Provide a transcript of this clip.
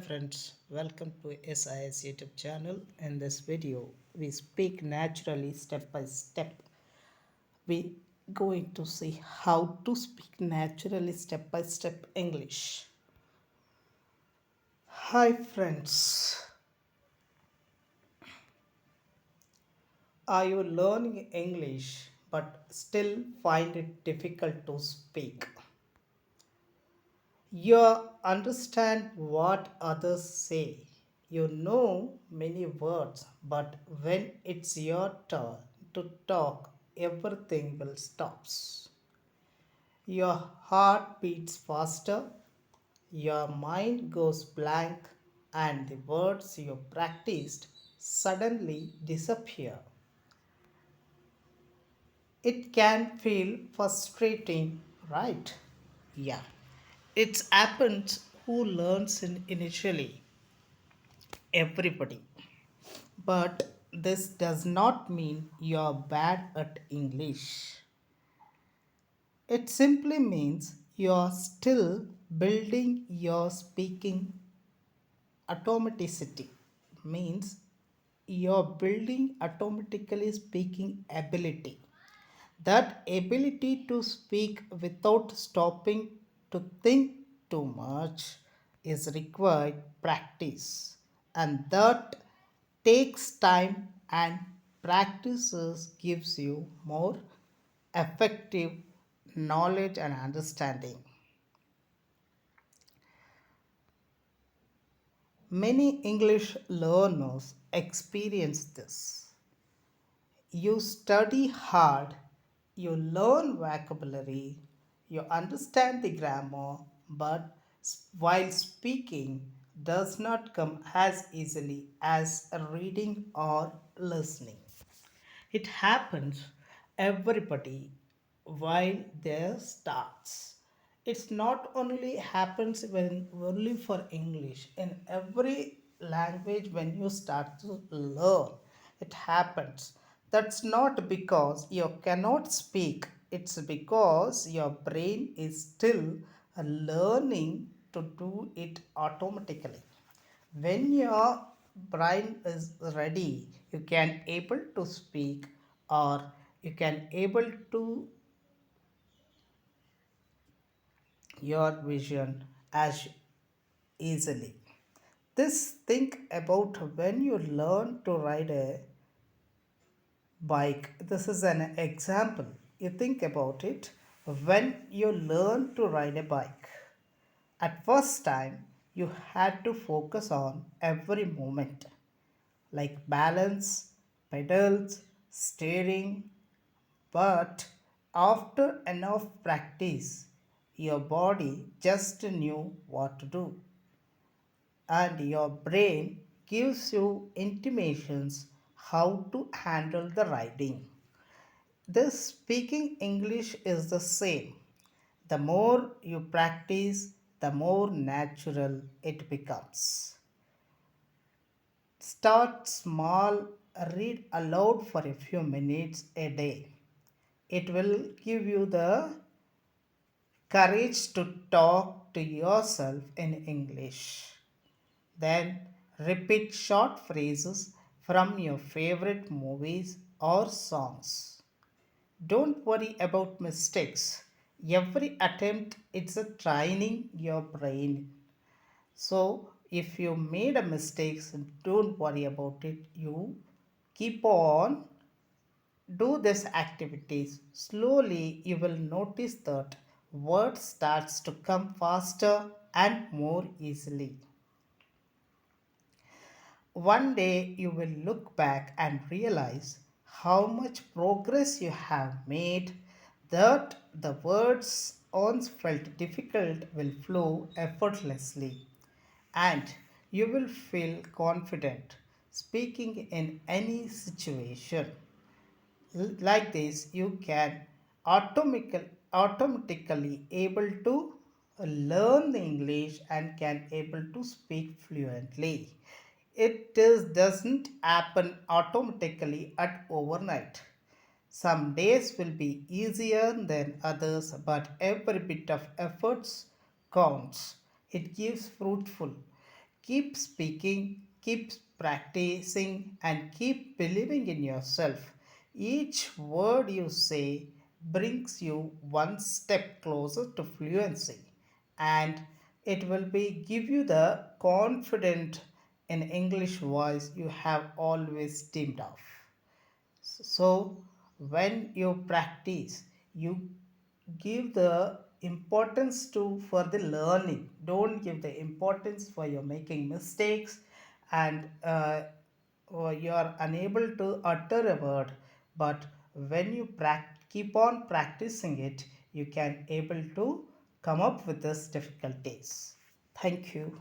friends, welcome to I.A.S YouTube channel. In this video, we speak naturally step by step. We going to see how to speak naturally step by step English. Hi friends, are you learning English but still find it difficult to speak? You understand what others say. You know many words, but when it's your turn to talk, everything will stop. Your heart beats faster, your mind goes blank, and the words you practiced suddenly disappear. It can feel frustrating, right? Yeah. It happens who learns initially everybody. But this does not mean you're bad at English. It simply means you're still building your speaking automaticity. Means you're building automatically speaking ability. That ability to speak without stopping to think too much is required practice, and that takes time, and practices gives you more effective knowledge and understanding. Many English learners experience this. You study hard, you learn vocabulary, you understand the grammar, but while speaking does not come as easily as reading or listening. It happens everybody while there starts. It's not only happens when only for English. In every language when you start to learn, it happens. That's not because you cannot speak. It's because your brain is still learning to do it automatically. When your brain is ready, you can able to speak, or you can able to your vision as easily. This think about when you learn to ride a bike. This is an example. You think about it when you learn to ride a bike. At first time you had to focus on every moment, like balance, pedals, steering. But after enough practice, your body just knew what to do, and your brain gives you intimations how to handle the riding. This speaking English is the same. The more you practice, the more natural it becomes. Start small, read aloud for a few minutes a day. It will give you the courage to talk to yourself in English. Then repeat short phrases from your favorite movies or songs. Don't worry about mistakes. Every attempt is a training your brain. So if you made a mistake, don't worry about it. You keep on do these activities. Slowly you will notice that words starts to come faster and more easily. One day you will look back and realize how much progress you have made, that the words once felt difficult will flow effortlessly, and you will feel confident speaking in any situation. Like this you can automatically able to learn the English and can able to speak fluently. Doesn't happen automatically at overnight. Some days will be easier than others, but every bit of efforts counts. It gives fruitful. Keep speaking, keep practicing, and keep believing in yourself. Each word you say brings you one step closer to fluency, and it will be give you the confident in English voice you have always dreamed of. So, when you practice, you give the importance to for the learning. Don't give the importance for your making mistakes and or you are unable to utter a word. But when you keep on practicing it, you can able to come up with these difficulties. Thank you.